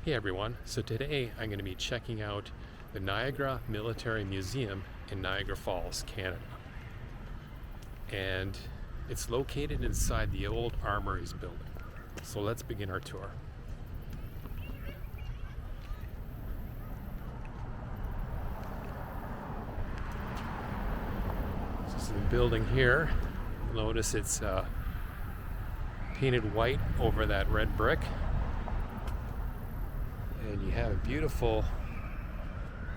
Hey everyone, so today I'm going to be checking out the Niagara Military Museum in Niagara Falls, Canada. And it's located inside the old Armories building. So let's begin our tour. This is the building here. You'll notice it's painted white over that red brick. And you have a beautiful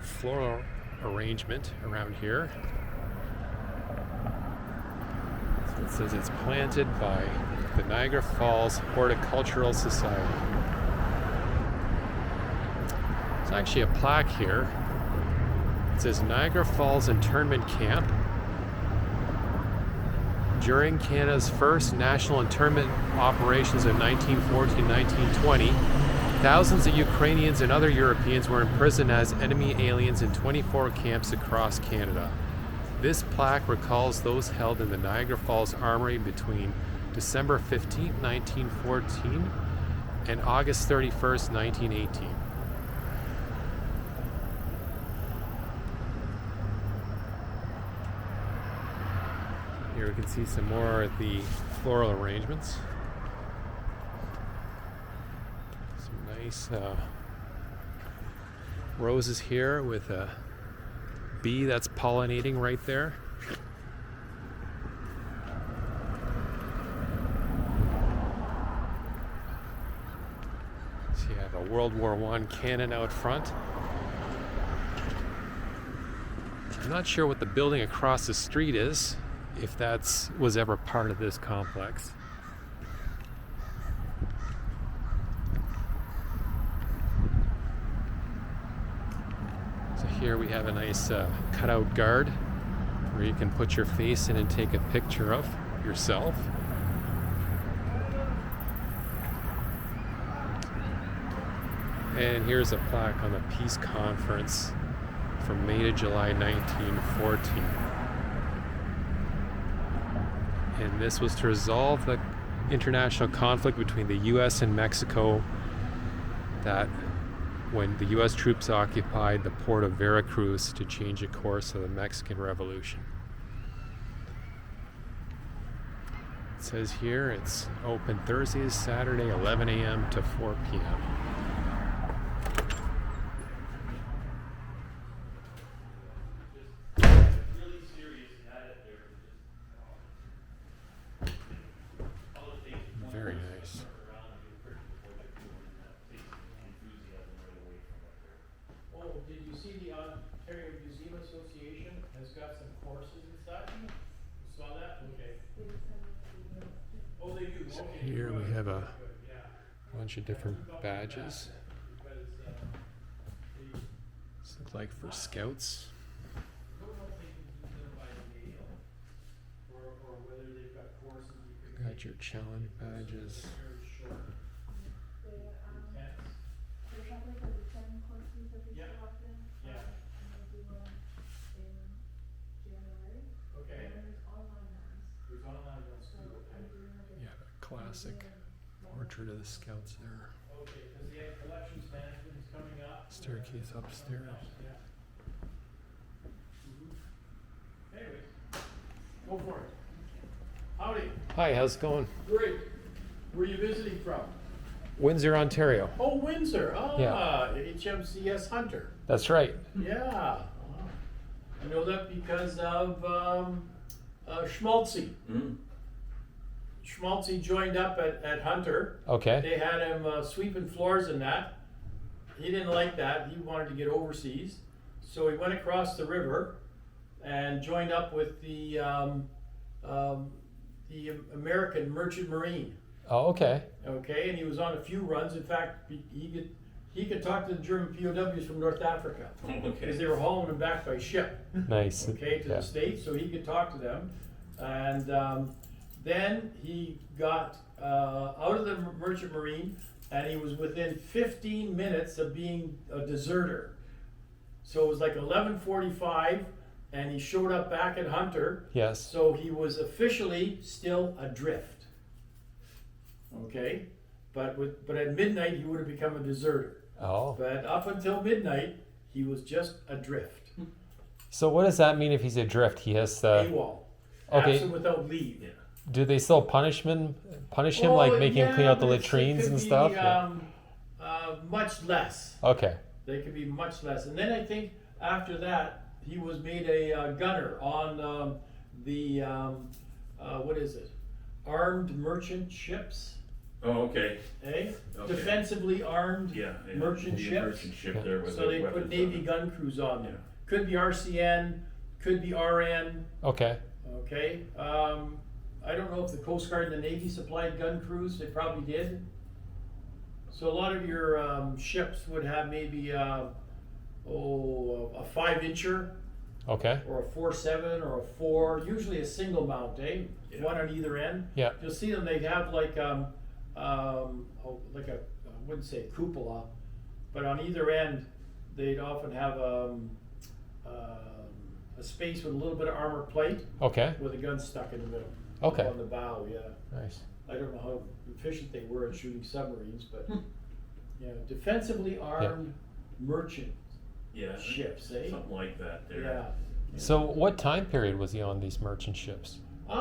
floral arrangement around here. So it says it's planted by the Niagara Falls Horticultural Society. There's actually a plaque here. It says Niagara Falls Internment Camp. During Canada's first national internment operations in 1914-1920, thousands of Ukrainians and other Europeans were imprisoned as enemy aliens in 24 camps across Canada. This plaque recalls those held in the Niagara Falls Armory between December 15, 1914 and August 31, 1918. Here we can see some more of the floral arrangements. Nice roses here with a bee that's pollinating right there. So you have a World War I cannon out front. I'm not sure what the building across the street is, if that was ever part of this complex. Here we have a nice cutout guard where you can put your face in and take a picture of yourself. And here's a plaque on the peace conference from May to July 1914. And this was to resolve the international conflict between the U.S. and Mexico that when the U.S. troops occupied the port of Veracruz to change the course of the Mexican Revolution. It says here it's open Thursdays, Saturday, 11 a.m. to 4 p.m. Very nice. Did you see the Ontario Museum Association has got some courses inside? You saw that? Okay. Oh, they do. So Okay. here we have a bunch of different badges. This looks like for scouts. Got your challenge badges. Yeah, a classic portrait of the scouts there. Okay, because the collections management is coming up. Staircase upstairs. Anyways, go for it. Howdy. Hi, how's it going? Great. Where are you visiting from? Windsor, Ontario. Oh, Windsor. Yeah. HMCS Hunter. That's right. Yeah. I know that because of Schmaltzy. Schmaltzy joined up at Hunter. Okay. They had him sweeping floors and that. He didn't like that. He wanted to get overseas. So he went across the river and joined up with the American Merchant Marine. Oh, okay. Okay, and he was on a few runs. In fact, he could talk to the German POWs from North Africa because they were hauling them back by ship. Nice. Okay, to the States, so he could talk to them. And then he got out of the Merchant Marine, and he was within 15 minutes of being a deserter. So it was like 11:45, and he showed up back at Hunter. Yes. So he was officially still adrift. Okay, but at midnight he would have become a deserter. Oh. But up until midnight, he was just adrift. So what does that mean if he's adrift? He has to. AWOL. Okay. Absent without leave. Do they still punish him like making him clean out the but latrines it could and be, stuff? Much less. Okay. They could be much less. And then I think after that, he was made a gunner on the what is it? Armed merchant ships. Oh, okay. Eh? Okay. Defensively armed merchant the ships. Merchant ship there with So the they put weapons Navy on it. gun crews on them. Yeah. Could be RCN, could be RN. Okay. Okay. I don't know if the Coast Guard and the Navy supplied gun crews. They probably did. So a lot of your ships would have maybe a 5-incher Okay. or a 4.7 or a 4. Usually a single mount, eh? Yeah. One on either end. Yeah. You'll see them. They have like I wouldn't say cupola, but on either end, they'd often have a space with a little bit of armor plate Okay. with a gun stuck in the middle. Okay. On the bow, yeah. Nice. I don't know how efficient they were at shooting submarines, but yeah, defensively armed merchant Yeah. ships, eh? Something like that there. Yeah. So what time period was he on these merchant ships? Okay.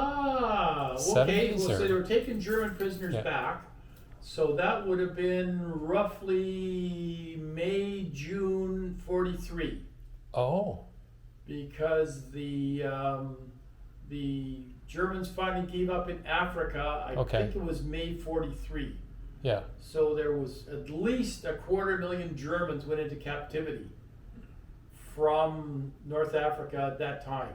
70s Well, so or- they were taking German prisoners Yeah. back. So that would have been roughly May, June 43, Oh. because the Germans finally gave up in Africa. I Okay. think it was May 43. Yeah. So there was at least 250,000 Germans went into captivity from North Africa at that time.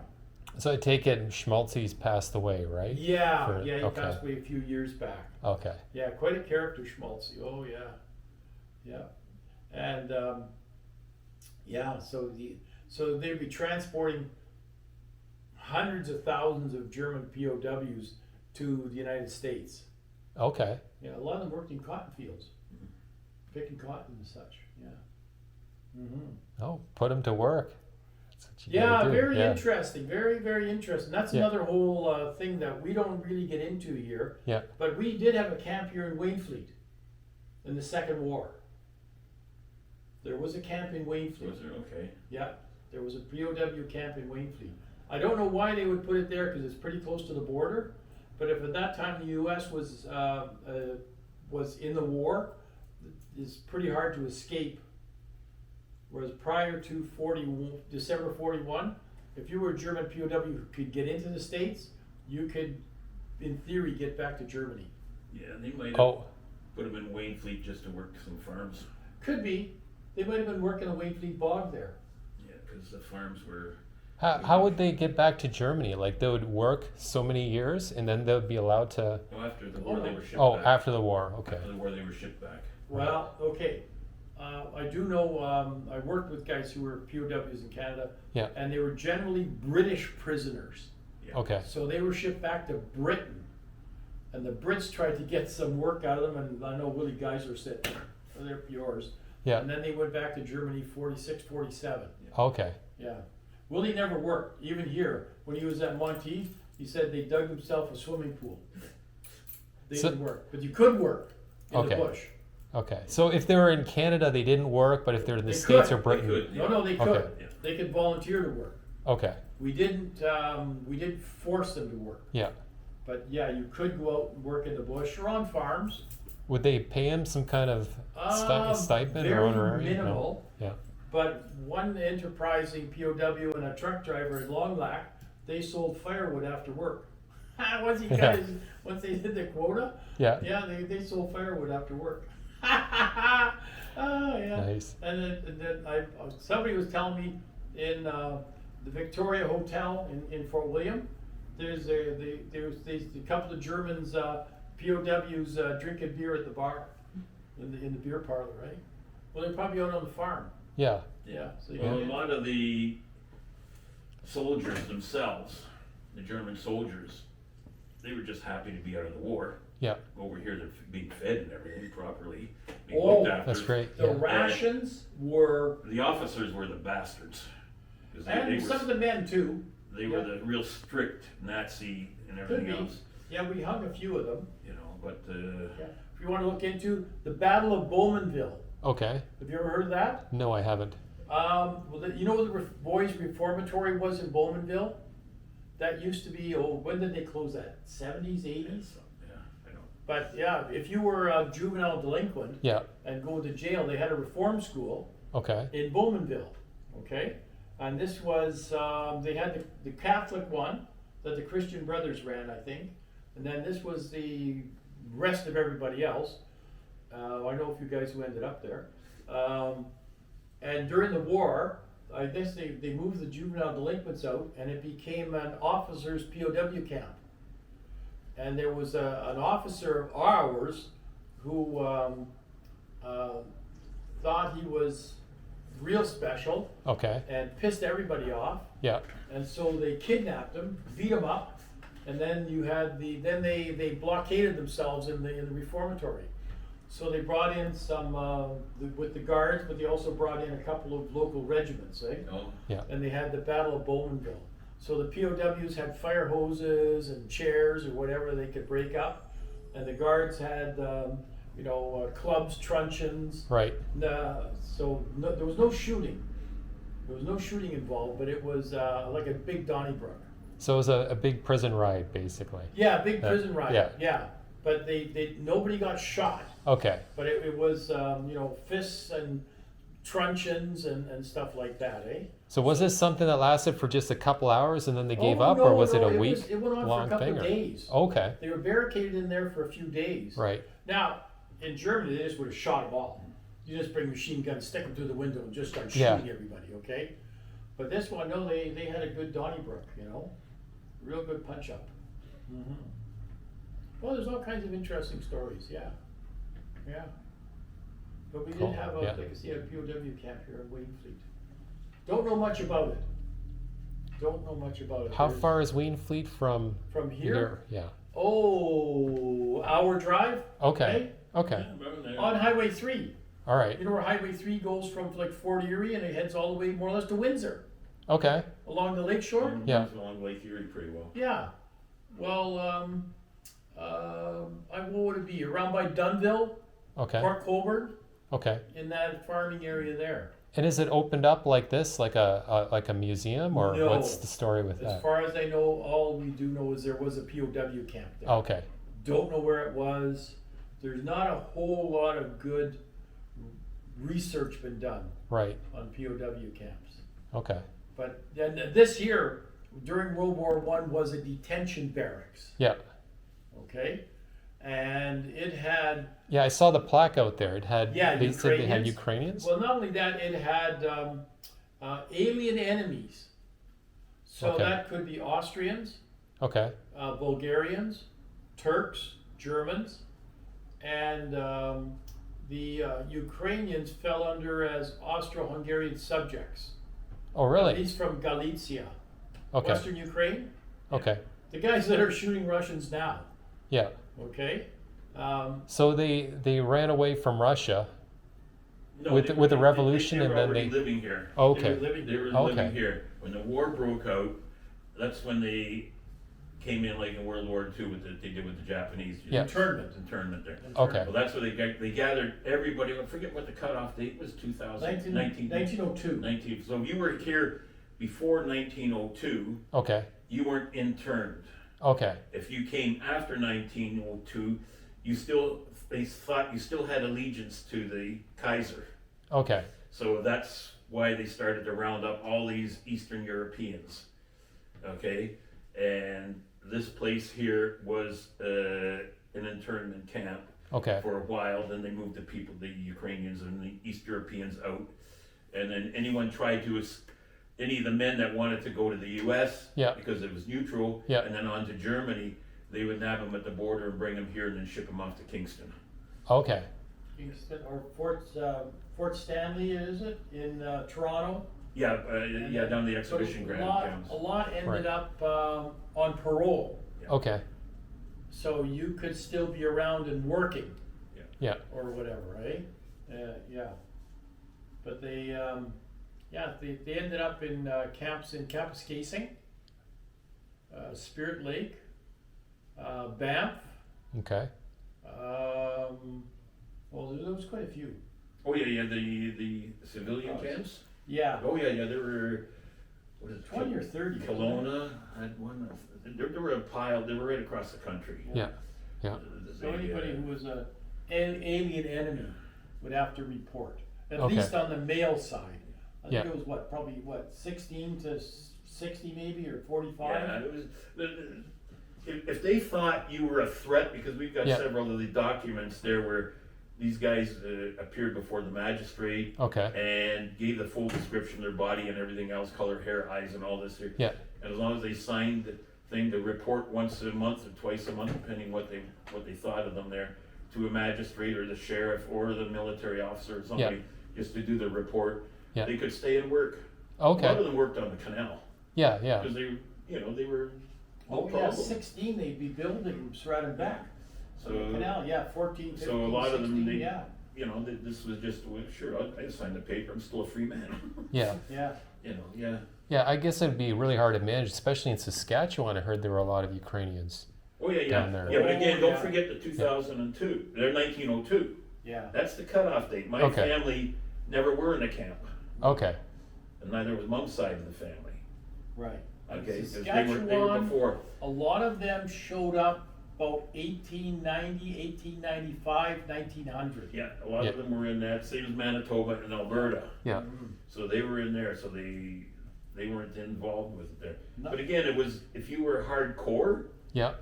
So I take it Schmaltzy's passed away, right? Yeah, For- he okay. passed away a few years back. Okay. Yeah, quite a character, Schmaltzy. Oh yeah, yeah, and so they'd be transporting hundreds of thousands of German POWs to the United States. Okay. Yeah, a lot of them worked in cotton fields, picking cotton and such. Yeah. Mm-hmm. Oh, put him to work. That's what you Yeah, gotta do. very Yeah. interesting. Very, very interesting. That's Yeah. another whole thing that we don't really get into here. Yeah. But we did have a camp here in Waynfleet in the Second War. There was a camp in Waynfleet. Was there? Okay. Yeah, there was a POW camp in Waynfleet. I don't know why they would put it there because it's pretty close to the border. But if at that time the U.S. was in the war, it's pretty hard to escape. Whereas prior to December 41, if you were a German POW who could get into the States, you could, in theory, get back to Germany. Yeah, they might have Oh. put them in Waynfleet just to work some farms. Could be. They might have been working a Waynfleet bog there. Yeah, because the farms were. How would they get back to Germany? Like they would work so many years and then they would be allowed to. Well, after the war, they were shipped Oh, back. after the war. Okay. After the war, they were shipped back. Well, okay. I do know, I worked with guys who were POWs in Canada, Yeah. and they were generally British prisoners. Yeah. Okay. So they were shipped back to Britain, and the Brits tried to get some work out of them, and I know Willie Geiser said, oh, they're yours. Yeah. And then they went back to Germany 46, 47. Okay. Yeah. Willie never worked, even here. When he was at Monteith, he said they dug himself a swimming pool. They So- didn't work, but you could work in Okay. the bush. Okay. So if they were in Canada, they didn't work, but if they're in the They States could. or Britain. They could. No, they could. Okay. Yeah. They could volunteer to work. Okay. We didn't force them to work. Yeah. But yeah, you could go out and work in the bush or on farms. Would they pay him some kind of stipend or Very honorarium? minimal. No. Yeah. But one enterprising POW and a truck driver in Long Lac, they sold firewood after work. Once they did the quota, Yeah. yeah, they sold firewood after work. Oh yeah. Nice. And then somebody was telling me in the Victoria Hotel in Fort William, there's a couple of Germans POWs drinking beer at the bar, in the beer parlor, right? Well, they're probably out on the farm. Yeah. Yeah. So you Well, a can- lot of the soldiers themselves, the German soldiers, they were just happy to be out of the war. Yeah. Over here, they're being fed and everything properly, being Oh, looked after. That's great. the Yeah. rations were, The officers were the bastards. 'Cause and some of the men too. they were the real strict Nazi and Could everything be. else, Yeah, we hung a few of them. you know, but Yeah. If you want to look into the Battle of Bowmanville. Okay. Have you ever heard of that? No, I haven't. You know where the boys' reformatory was in Bowmanville? That used to be, when did they close that? 70s, 80s? Yeah, I know. But yeah, if you were a juvenile delinquent Yeah. and go to jail, they had a reform school Okay. in Bowmanville, okay? And this was, they had the Catholic one that the Christian Brothers ran, I think. And then this was the rest of everybody else. I know a few guys who ended up there. And during the war, I guess they moved the juvenile delinquents out and it became an officer's POW camp. And there was an officer of ours who thought he was real special Okay. and pissed everybody off. Yeah. And so they kidnapped him, beat him up, and then you had they blockaded themselves in the reformatory. So they brought in some with the guards, but they also brought in a couple of local regiments, eh? Oh, Yeah. And they had the Battle of Bowmanville. So the POWs had fire hoses and chairs or whatever they could break up, and the guards had clubs, truncheons. Right. So there was no shooting. There was no shooting involved, but it was like a big Donnybrook. So it was a big prison ride, basically. Yeah, big prison riot. yeah. Yeah, but they nobody got shot. Okay. But it was fists and truncheons and stuff like that, eh? So was this something that lasted for just a couple hours and then they gave up, no, or was it a it week it went on long for a couple thing? of days. Okay. They were barricaded in there for a few days. Right. Now, in Germany, they just would have shot them all. You just bring machine guns, stick them through the window, and just start Yeah. shooting everybody, okay? But this one, no, they had a good Donnybrook, real good punch up. Mm-hmm. Well, there's all kinds of interesting stories, yeah. But we Cool, did have yeah. like I see a POW camp here in Wainfleet. Don't know much about it. How There's- far is Wainfleet from from here? Yeah. Oh, hour drive. Okay. Okay. yeah, about there. On Highway 3. All right. You know where Highway 3 goes from like Fort Erie and it heads all the way more or less to Windsor Okay. along the lakeshore? Yeah. It's along Lake Erie pretty well. Yeah. Well, what would it be? Around by Dunville, Okay. Port Colborne, Okay. in that farming area there. And is it opened up like this, like a museum, or No. what's the story with As that? far as I know, all we do know is there was a POW camp there. Okay. Don't know where it was. There's not a whole lot of good research been done Right. on POW camps. Okay. But then this here, during World War I, was a detention barracks. Yeah. Okay? And it had, Yeah, I saw the plaque out there. It had. Yeah, They said they had Ukrainians. Ukrainians. well, not only that, it had alien enemies. So Okay. that could be Austrians, Okay. Bulgarians, Turks, Germans, and the Ukrainians fell under as Austro-Hungarian subjects. Oh, really? He's from Galicia, Okay. Western Ukraine. Okay. The guys that are shooting Russians now, Yeah. okay? So they ran away from Russia. No, With they the- with the were- revolution, they and were then already they- living here. Okay. They were living They here. were Okay. living here. When the war broke out, that's when they came in like in World War II with they did with the Japanese. Yeah. Internment there. Okay. Well, that's where they gathered everybody. I forget what the cutoff date was. 2000, 1902. 19. So if you were here before 1902, Okay. you weren't interned. Okay. If you came after 1902, they thought you still had allegiance to the Kaiser. Okay. So that's why they started to round up all these Eastern Europeans. Okay, and this place here was an internment camp Okay. for a while. Then they moved the Ukrainians and the East Europeans out, and then any of the men that wanted to go to the U.S. Yeah. because it was neutral, Yeah. and then on to Germany, they would nab them at the border and bring them here, and then ship them off to Kingston. Okay. Kingston, or Fort Stanley, is it, in Toronto? Yeah, down the So exhibition grounds. a lot ended Right. up on parole. Okay. So you could still be around and working. Yeah. Or whatever, right? Yeah. But they ended up in camps in Kapuskasing, Spirit Lake, Banff. Okay. Well, there was quite a few. Oh yeah, the civilian camps. Yeah, Oh yeah, there were, what is it? 20 or 30. Kelowna had one. There were a pile. They were right across the country. Yeah. Yeah. So anybody who was an alien enemy would have to report, at Okay. least on the male side. I think Yeah. it was probably 16 to 60 maybe, or 45? Yeah, it was. If they thought you were a threat, because we've got Yeah. several of the documents there where these guys appeared before the magistrate Okay. and gave the full description of their body and everything else, color, hair, eyes, and all this here. Yeah. And as long as they signed the thing to report once a month or twice a month, depending what they thought of them there, to a magistrate or the sheriff or the military officer or somebody, just to do the report, Yeah. they could stay and work. A lot Okay. of them worked on the canal Yeah. Yeah. because they were no Oh yeah, problem. 16 they'd be building surrounding back. So the So, canal, yeah, 14, 15, so a lot of them, 16, yeah, this was just, well, sure, I signed the paper, I'm still a free man. Yeah. yeah. Yeah. Yeah. I guess it'd be really hard to manage, especially in Saskatchewan. I heard there were a lot of Ukrainians. Oh, yeah. Down there. Yeah, but again, Oh, don't yeah. forget the 2002, they're 1902. Yeah. That's the cutoff date. My Okay. family never were in a camp, Okay. and neither was mom's side of the family. Right. Okay, because they were Saskatchewan, before. a lot of them showed up about 1890, 1895, 1900. Yeah, a lot of Yeah. them were in that, same as Manitoba and Alberta. Yeah. So they were in there, so they weren't involved with it there. No. But again, it was, if you were hardcore, Yeah.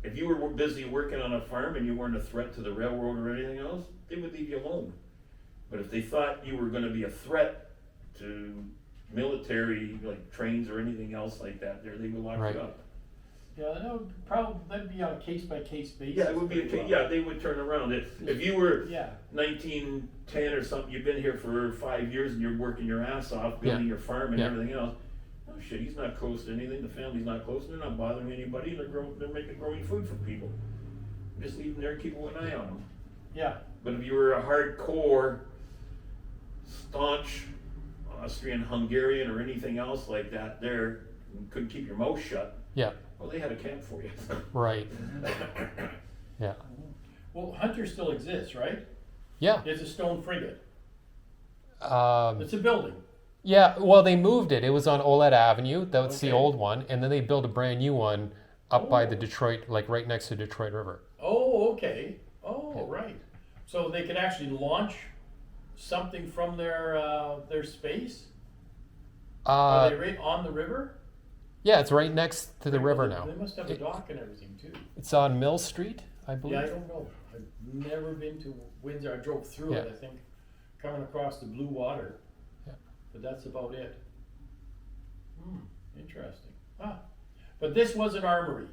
if you were busy working on a farm and you weren't a threat to the railroad or anything else, they would leave you alone. But if they thought you were gonna be a threat to military, like trains or anything else like that, they would lock Right. you up. Yeah, that would probably, that'd be on a case by case basis. Yeah, it would be, pretty well. yeah, they would turn around. If you were Yeah, 1910 or something, you've been here for 5 years and you're working your ass off, building your farm and Yeah. everything else. Oh shit, he's not close to anything, the family's not close, they're not bothering anybody, they're making growing food for people. Just leave them there, keep an eye on them. yeah, But if you were a hardcore, staunch Austrian, Hungarian, or anything else like that, there, and couldn't keep your mouth shut, Yeah. well, they had a camp for you. Right. Yeah. well, Hunter still exists, right? Yeah. It's a stone frigate, Um, it's a building. yeah. Well, they moved it. It was on Olette Avenue. That's the Okay. old one, and then they built a brand new one up by the Oh. Detroit, like right next to Detroit River. Oh, okay, oh, right. So they could actually launch something from their space? Are they right on the river? Yeah, it's right next to the river now. They must have a It- dock and everything too. It's on Mill Street, I believe. Yeah, I don't know. I've never been to Windsor. I drove through it, Yeah. I think, coming across the blue water. Yeah. But that's about it. Interesting. Ah. But this was an armory.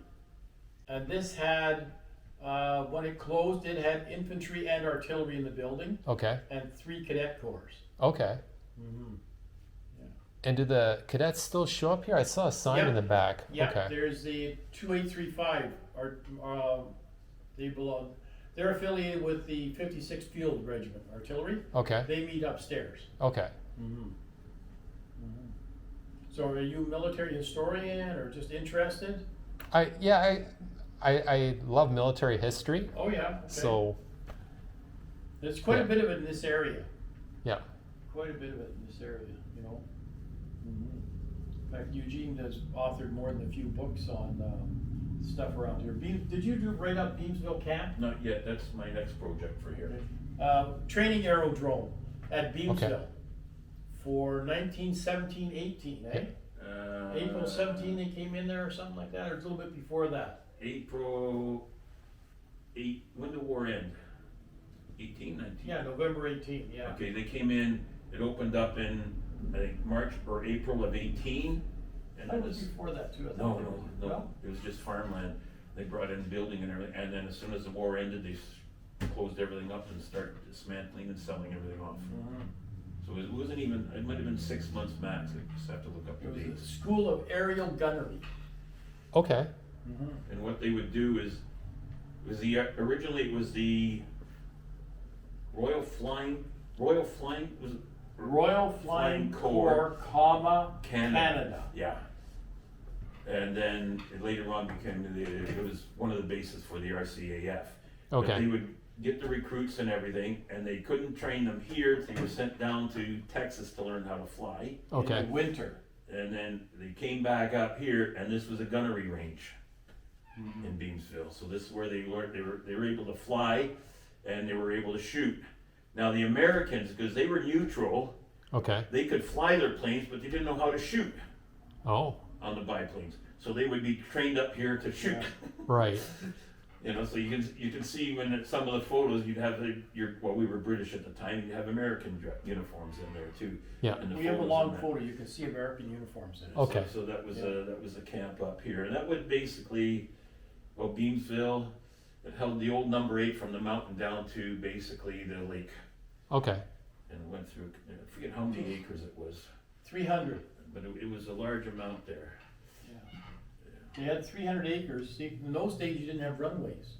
And this had, when it closed, it had infantry and artillery in the building Okay. and 3 cadet corps. Okay. And do the cadets still show up here? I saw a sign Yeah. in the back. Yeah, Okay. there's the 2835, they're affiliated with the 56th Field Regiment Artillery. Okay. They meet upstairs. Okay. So are you a military historian or just interested? I love military history. Oh, yeah. Okay. So There's quite yeah. a bit of it in this area. yeah. Quite a bit of it in this area, you know. In fact, Eugene has authored more than a few books on stuff around here. Did you write up Beamsville Camp? Not yet, that's my next project for here. Training aerodrome at Beamsville Okay. for 1917-18, eh? April 17 they came in there or something like that, or it's a little bit before that? April 8, when did the war end? 18, 19? Yeah, November 18, yeah. Okay, they came in, it opened up in, I think, March or April of 18. And That it was was, before that too, I think. no, it was just farmland. They brought in building and everything, and then as soon as the war ended, they closed everything up and started dismantling and selling everything off. So it wasn't even, it might have been 6 months max, I just have to look up It the was the dates. School of Aerial Gunnery. Okay. And what they would do is, originally it was the Royal Flying, Royal Flying Corps, comma, Canada. Yeah. And then it later on became it was one of the bases for the RCAF. But Okay. they would get the recruits and everything, and they couldn't train them here. They were sent down to Texas to learn how to fly. Okay. In the winter. And then they came back up here, and this was a gunnery range in Beamsville. So this is where they learned, they were able to fly, and they were able to shoot. Now the Americans, because they were neutral, Okay. they could fly their planes, but they didn't know how to shoot Oh, on the biplanes. So they would be trained up here to shoot. right. You know, so you can see when at some of the photos you'd have well, we were British at the time, you'd have American uniforms in there too. Yeah. in the We have a photos long and that. photo, you can see American uniforms in it. Okay. So that was Yeah. that was a camp up here, and that would basically, well, Beamsville, it held the old number 8 from the mountain down to basically the lake, Okay. and it went through. I forget how many acres it was, 300. but it was a large amount there. Yeah. They had 300 acres. See, in those days you didn't have runways.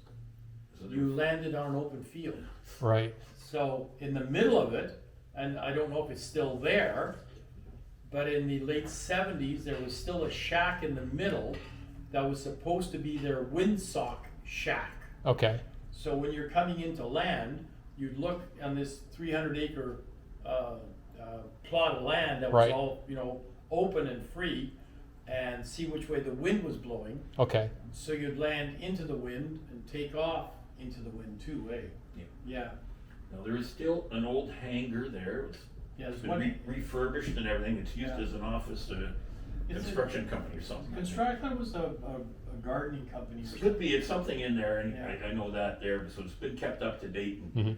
So You landed on an open field. Right. So in the middle of it, and I don't know if it's still there, but in the late 70s, there was still a shack in the middle that was supposed to be their windsock shack. Okay. So when you're coming into land, you'd look on this 300-acre plot of land that was Right. all, open and free, and see which way the wind was blowing. Okay. So you'd land into the wind and take off into the wind too, eh? Yeah. Yeah. Now there is still an old hangar there. It's Yeah, there's been one. refurbished and everything. It's used Yeah. as an office, It's a- construction company or something. Construct, I thought it was a gardening company. It could be, it's something in there, and Yeah. I know that there, so it's been kept up to date and hmm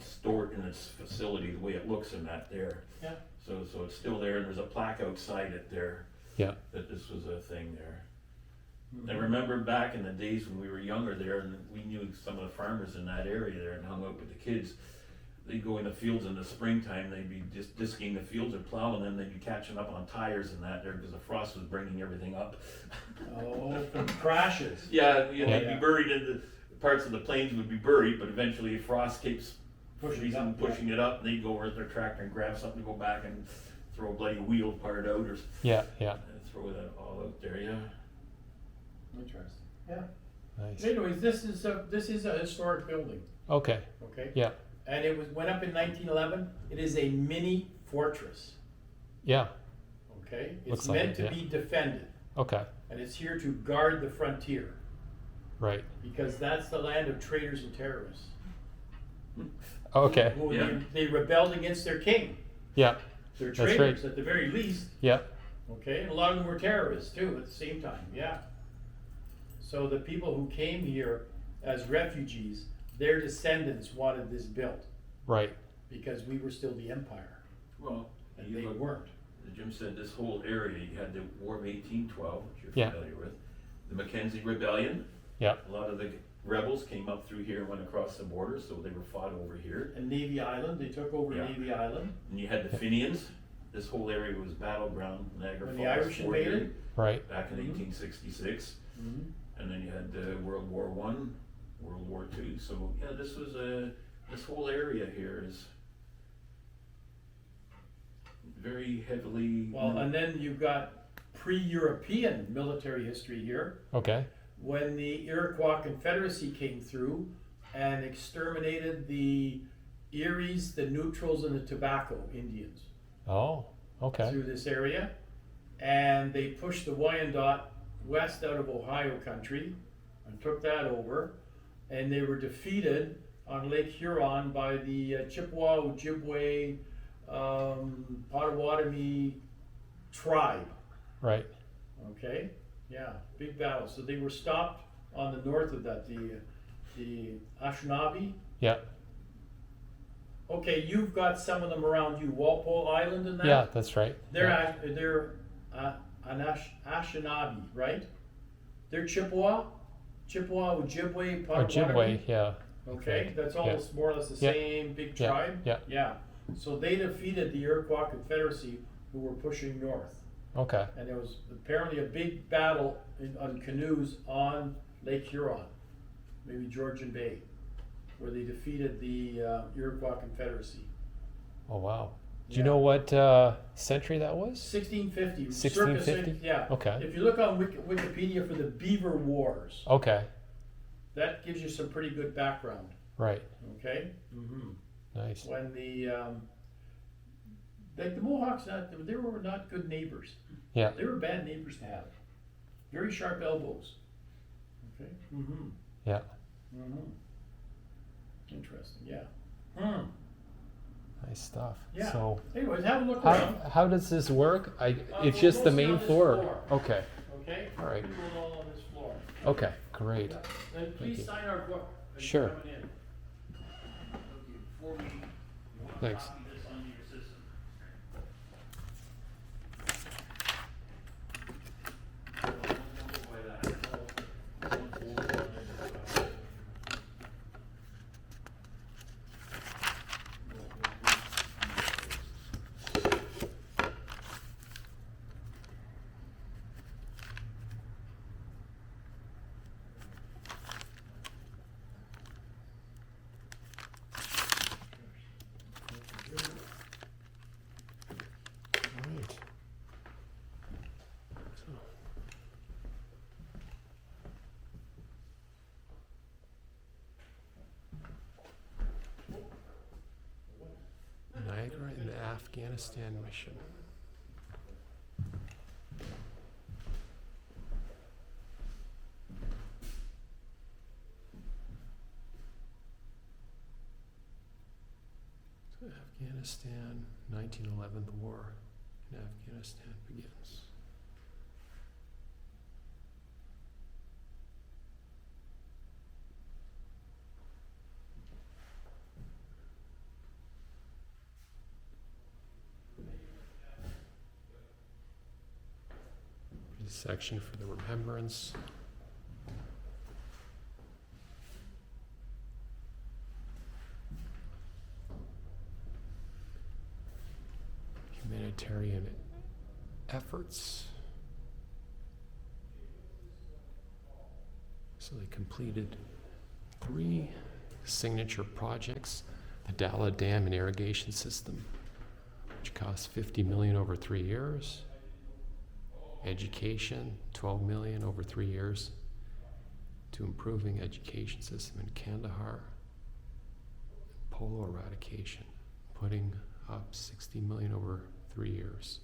stored in its facility, the way it looks in that there. Yeah. So it's still there, and there's a plaque outside it there Yeah. that this was a thing there. Mhm. I remember back in the days when we were younger there, and we knew some of the farmers in that area there and hung out with the kids. They'd go in the fields in the springtime, they'd be just disking the fields or plowing them, they'd be catching up on tires and that there because the frost was bringing everything up. Oh, from crashes. Yeah, Yeah. they'd be buried in the parts of the plains would be buried, but eventually frost keeps Pushing it up, yeah. pushing it up, and they'd go over with their tractor and grab something to go back and throw a bloody wheel part out or Yeah. Yeah. throw that all out there, yeah. Interesting. Yeah. Nice. Anyways, this is a historic building. Okay. Okay. Yeah. And it went up in 1911. It is a mini fortress. Yeah. Okay. It's Looks like meant it, to yeah. be defended, Okay. and it's here to guard the frontier Right. because that's the land of traitors and terrorists. Okay. Who Yeah. they rebelled against their king. Yeah. They're That's right. traitors at the very least. Yeah. Okay, and a lot of them were terrorists too at the same time, yeah. So the people who came here as refugees, their descendants wanted this built Right. because we were still the empire Well, and you they look- weren't. Jim said this whole area, you had the War of 1812, which you're Yeah. familiar with, the Mackenzie Rebellion. Yeah. A lot of the rebels came up through here and went across the border, so they were fought over here. And Navy Island, they took over Yeah. Navy Island. And you had the Fenians. This whole area was battleground, Niagara When Falls. the Irish Fort Erie, invaded. Right. back in Mhm. 1866. Mhm. And then you had World War I, World War II. So yeah, this whole area here is very heavily. Well, and then you've got pre-European military history here. Okay. When the Iroquois Confederacy came through and exterminated the Eries, the Neutrals, and the Tobacco Indians Oh. Okay. through this area, and they pushed the Wyandot west out of Ohio country and took that over, and they were defeated on Lake Huron by the Chippewa, Ojibwe, Potawatomi tribe. Right. Okay, yeah, big battle. So they were stopped on the north of that, the Anishinaabe. Yeah. Okay, you've got some of them around you, Walpole Island and that. Yeah. That's right. They're Yeah. they're Anishinaabe, right? They're Chippewa, Ojibwe, Potawatomi. Ojibwe. Yeah. Okay, that's all Yeah. more or less the Yeah. same big Yeah. tribe. Yeah. Yeah. So they defeated the Iroquois Confederacy, who were pushing north. Okay. And there was apparently a big battle on canoes on Lake Huron, maybe Georgian Bay, where they defeated the Iroquois Confederacy. Oh wow. Do Yeah. you know what century that was? 1650. 1650? Yeah. Okay. If you look on Wikipedia for the Beaver Wars, Okay. that gives you some pretty good background, Right. okay? Mm-hmm. Nice. When the Mohawks, they were not good neighbors. Yeah. They were bad neighbors to have. Very sharp elbows. Okay. Mm-hmm. Yeah. Mm-hmm. Interesting. Yeah. Hmm. Nice stuff. Yeah. So Anyways, have a look around. how does this work? It's We'll just the mostly on main this floor. floor. Okay. Okay. All right. We do it all on this floor. Okay. Great. Yeah. Then please you. sign our book. as you're Sure. coming in. Before we Thanks. copy this onto your system. All right. Niagara in the Afghanistan mission. So Afghanistan, 1911, the war in Afghanistan begins. There's a section for the remembrance. Humanitarian efforts. So they completed 3 signature projects: the Dalla Dam and irrigation system, which cost $50 million over 3 years. Education, $12 million over 3 years to improving education system in Kandahar. Polio eradication, putting up $60 million over 3 years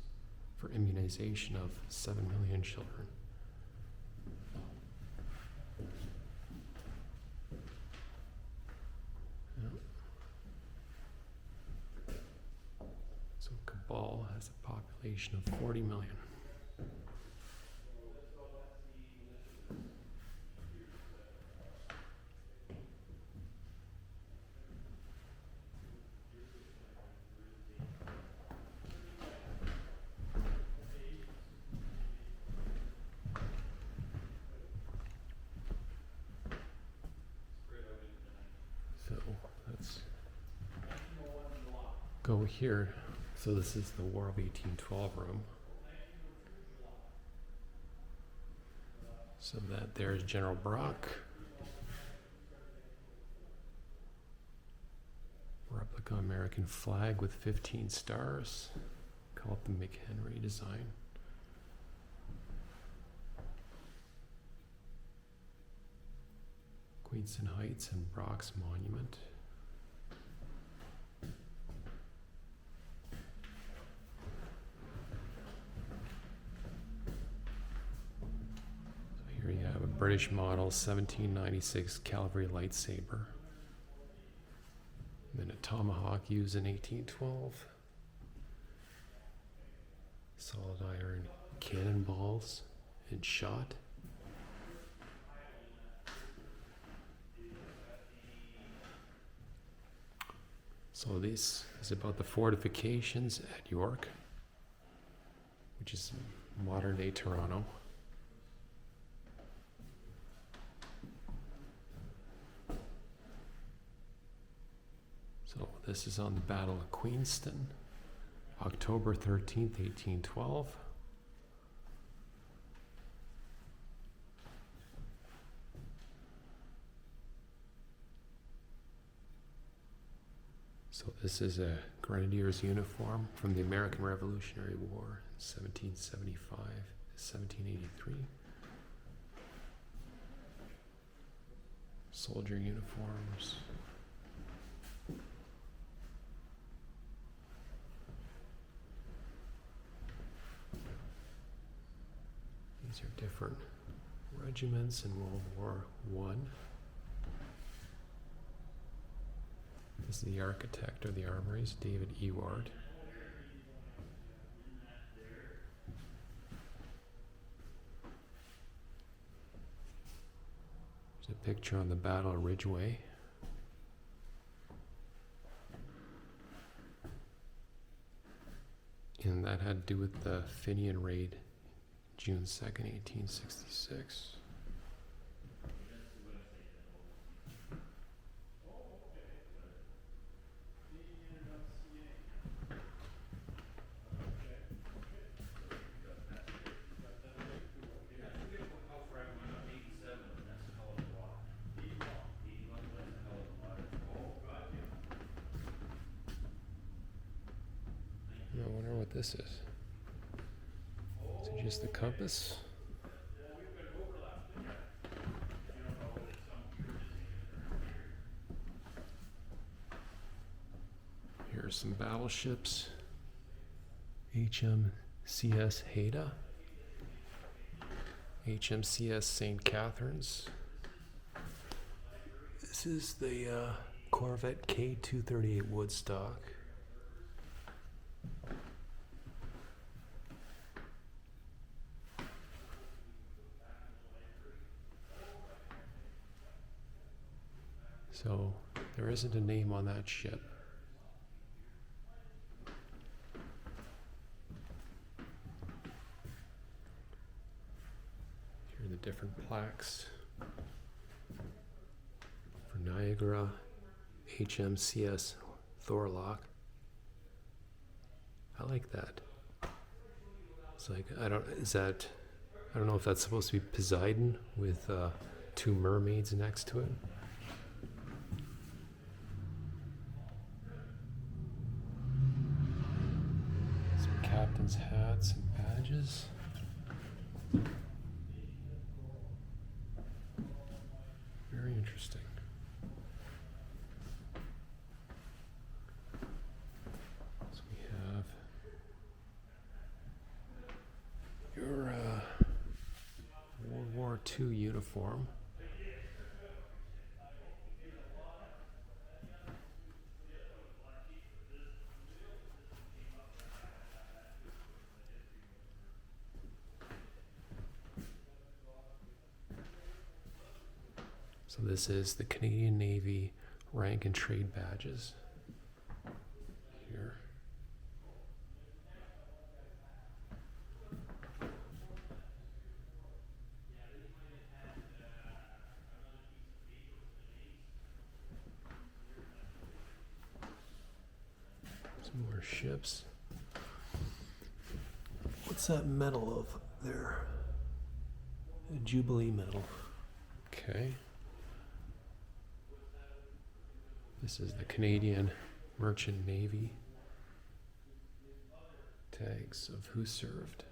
for immunization of 7 million children. Yeah. So Kabul has a population of 40 million. So let's go here. So this is the War of 1812 room. So that there's General Brock. Replica American flag with 15 stars. Call it the McHenry design. Queenston Heights and Brock's Monument. So here you have a British model 1796 cavalry lightsaber. And then a tomahawk used in 1812. Solid iron cannonballs and shot. So this is about the fortifications at York, which is modern day Toronto. So this is on the Battle of Queenston, October 13th, 1812. So this is a grenadier's uniform from the American Revolutionary War, 1775 to 1783. soldier uniforms. These are different regiments in World War I. This is the architect of the armories, David Ewart. There's a picture on the Battle of Ridgeway. And that had to do with the Fenian raid, June 2nd, 1866. I wonder what this is. Is it just the compass? Here are some battleships. HMCS Haida. HMCS St. Catharines. This is the Corvette K-238 Woodstock. So there isn't a name on that ship. Here are the different plaques for Niagara, HMCS Thorlock. I like that. It's like, I don't know if that's supposed to be Poseidon with two mermaids next to it. Captain's hats and badges. Very interesting. So we have your World War II uniform. So this is the Canadian Navy rank and trade badges. Here. Some more ships. What's that medal of there? A Jubilee medal. Okay. This is the Canadian Merchant Navy. Tags of who served.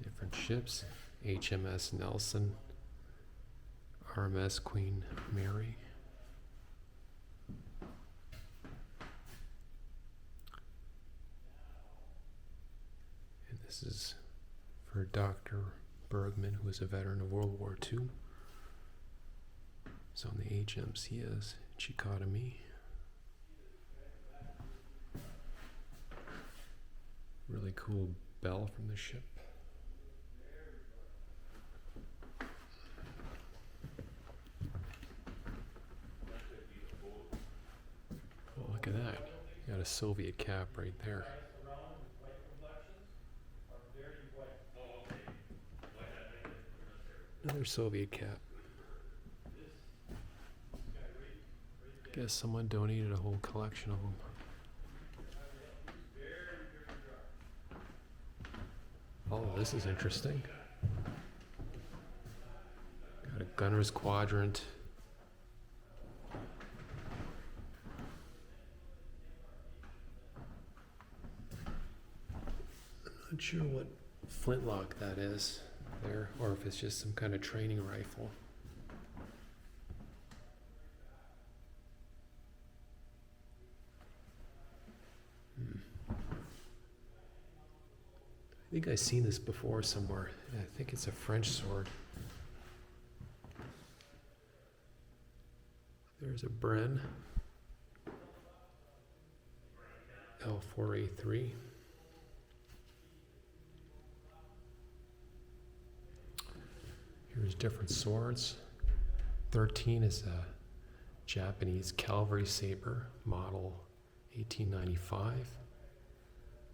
Different ships. HMS Nelson. RMS Queen Mary. And this is for Dr. Bergman, who was a veteran of World War II. It's on the HMCS Chicoutimi. Really cool bell from the ship. Oh, look at that. You got a Soviet cap right there. Another Soviet cap. Guess someone donated a whole collection of them. Oh, this is interesting. Got a gunner's quadrant. Not sure what flintlock that is there, or if it's just some kind of training rifle. I think I've seen this before somewhere. I think it's a French sword. There's a Bren L4A3. Here's different swords. 13 is a Japanese cavalry saber, model 1895.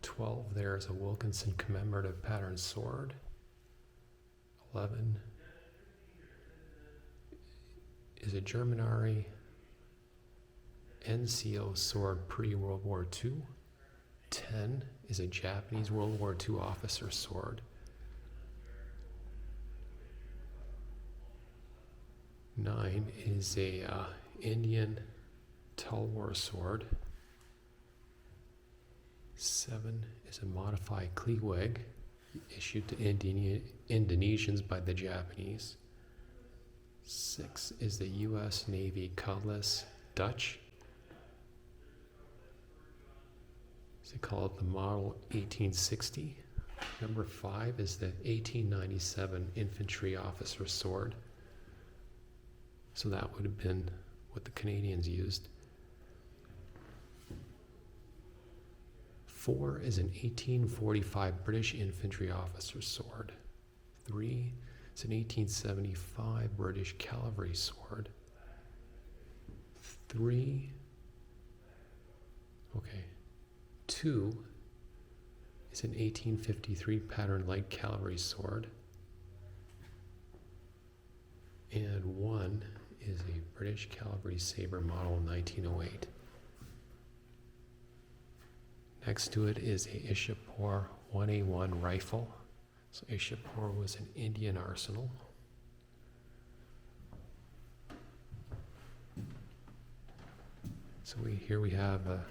12 there is a Wilkinson commemorative pattern sword. 11 is a Germanary NCO sword pre-World War II. 10 is a Japanese World War II officer sword. 9 is a Indian Tulwar sword. 7 is a modified Kleeweg issued to Indonesians by the Japanese. 6 is the U.S. Navy Cutlass Dutch. They call it the model 1860. Number 5 is the 1897 infantry officer sword. So that would have been what the Canadians used. 4 is an 1845 British infantry officer sword. 3 is an 1875 British cavalry sword. 2 is an 1853 pattern light cavalry sword. And 1 is a British cavalry saber model 1908. Next to it is a Ishapur 1A1 rifle. So Ishapur was an Indian arsenal. So here we have a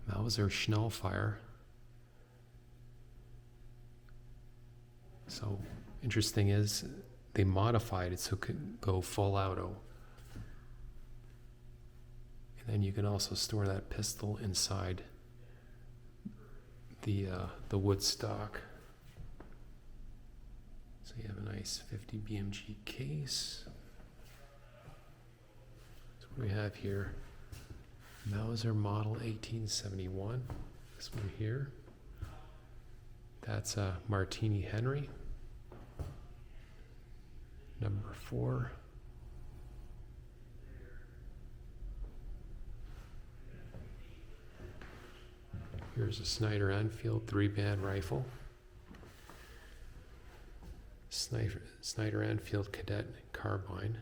Mauser Schnellfire. So interesting is they modified it so it could go full auto. And then you can also store that pistol inside the wood stock. So you have a nice 50 BMG case. So what do we have here? Mauser model 1871. This one here. That's a Martini Henry. Number 4. Here's a Snyder Enfield 3-band rifle. Snyder Enfield Cadet carbine.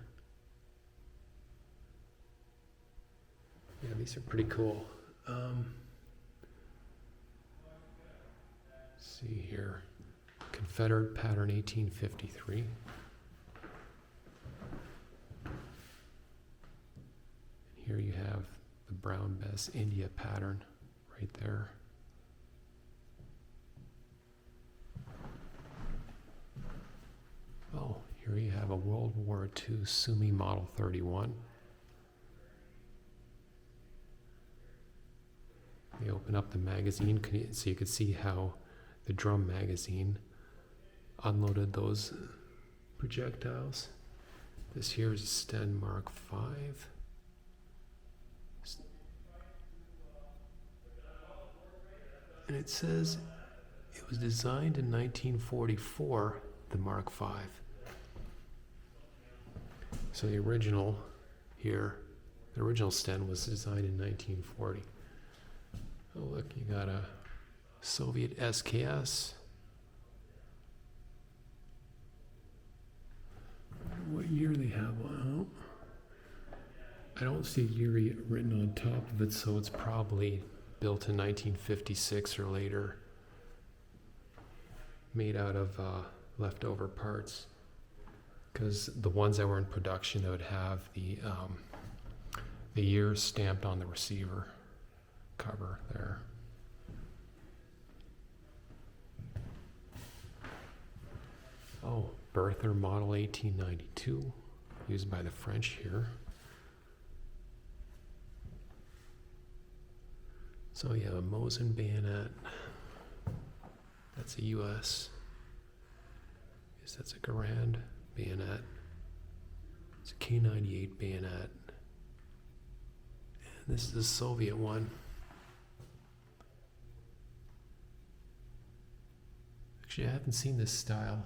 Yeah, these are pretty cool. See here, Confederate pattern 1853. Here you have the Brown Bess India pattern right there. Oh, here you have a World War II Sumi Model 31. They open up the magazine so you could see how the drum magazine unloaded those projectiles. This here is a Sten Mark V. And it says it was designed in 1944, the Mark V. So the original here, the original Sten was designed in 1940. Oh look, you got a Soviet SKS. What year they have one? Oh, I don't see year written on top of it, so it's probably built in 1956 or later. Made out of leftover parts. Because the ones that were in production, they would have the year stamped on the receiver cover there. Oh, Berther Model 1892, used by the French here. So yeah, a Mosin bayonet. That's a US. Yes, that's a Garand bayonet. It's a K98 bayonet. And this is a Soviet one. Actually, I haven't seen this style.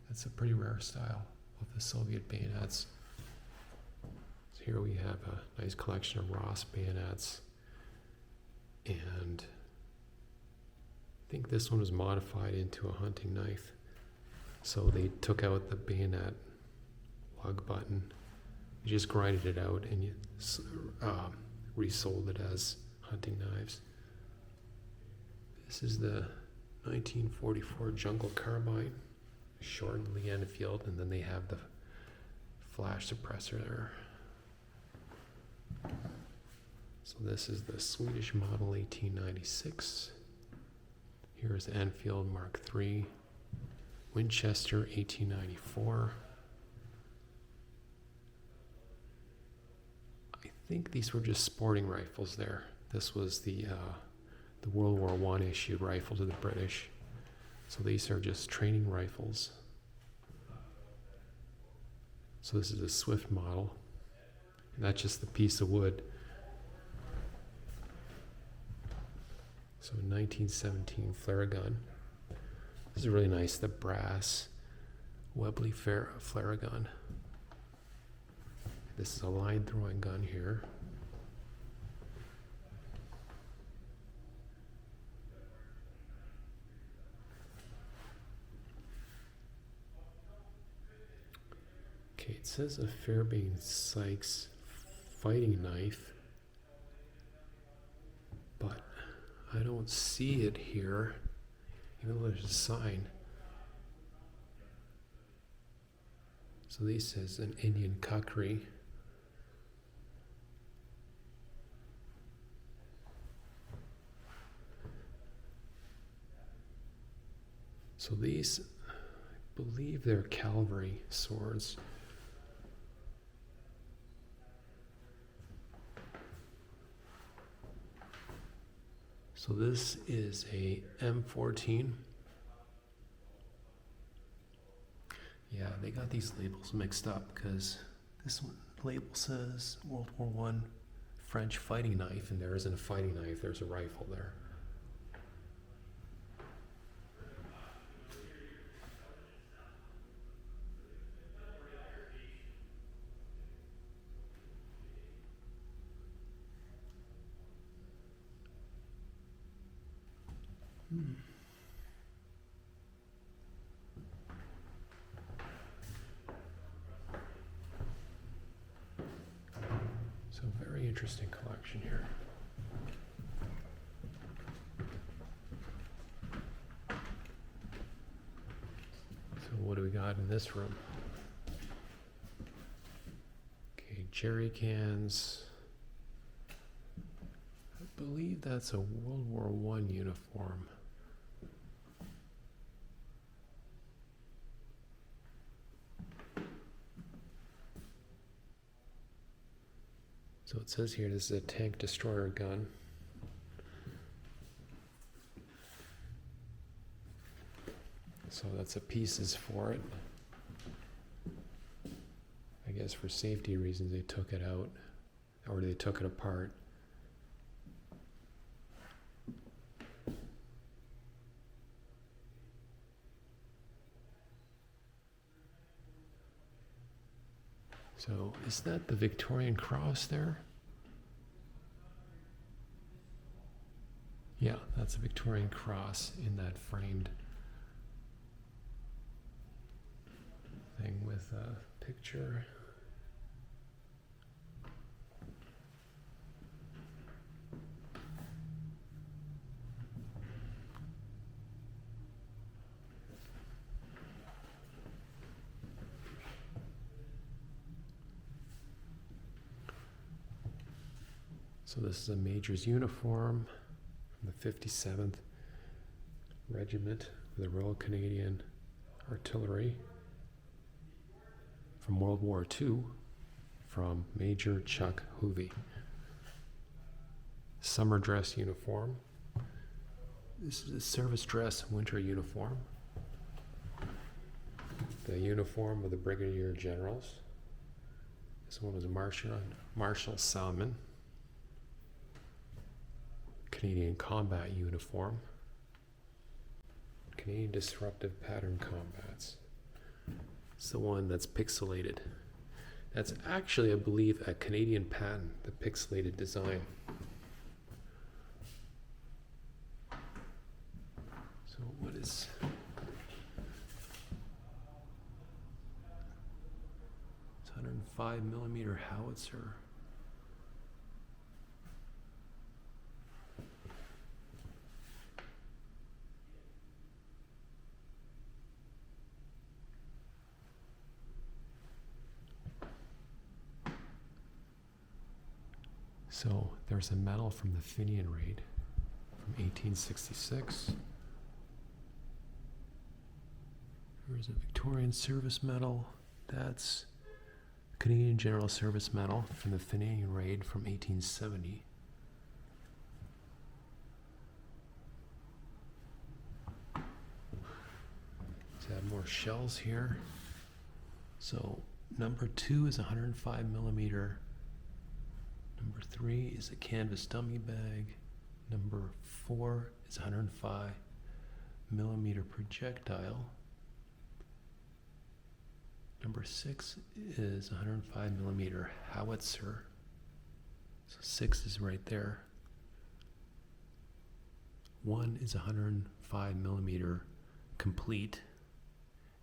That's a pretty rare style of the Soviet bayonets. So here we have a nice collection of Ross bayonets. And I think this one was modified into a hunting knife. So they took out the bayonet lug button, you just grinded it out, and you resold it as hunting knives. This is the 1944 Jungle Carbine, shortened Lee Enfield, and then they have the flash suppressor there. So this is the Swedish model 1896. Here's the Enfield Mark III, Winchester 1894. I think these were just sporting rifles there. This was the World War I issued rifle to the British. So these are just training rifles. So this is a Swift model. And that's just the piece of wood. So 1917 flare gun. This is really nice, the brass Webley flare gun. This is a line throwing gun here. Okay, it says a Fairbairn Sykes fighting knife, but I don't see it here, even though there's a sign. So this says an Indian kukri. So these, I believe they're cavalry swords. So this is a M14. Yeah, they got these labels mixed up because this one label says World War I French fighting knife, and there isn't a fighting knife, there's a rifle there. So very interesting collection here. So what do we got in this room? Okay, jerry cans. I believe that's a World War I uniform. So it says here this is a tank destroyer gun. So that's the pieces for it. I guess for safety reasons they took it out, or they took it apart. So is that the Victorian cross there? Yeah, that's a Victorian cross in that framed thing with a picture. So this is a major's uniform from the 57th Regiment of the Royal Canadian Artillery. from World War II from Major Chuck Hoovey. Summer dress uniform. This is a service dress winter uniform. The uniform of the Brigadier Generals. This one was Marshal Salmon. Canadian combat uniform. Canadian disruptive pattern combats. It's the one that's pixelated. That's actually, I believe, a Canadian patent, the pixelated design. So what is... It's 105 millimeter howitzer. So there's a medal from the Fenian raid from 1866. There's a Victorian Service Medal. That's Canadian General Service Medal from the Fenian raid from 1870. Let's add more shells here. So number 2 is 105 millimeter. Number 3 is a canvas dummy bag. Number 4 is 105 millimeter projectile. Number 6 is 105 millimeter howitzer. So 6 is right there. 1 is 105 millimeter complete.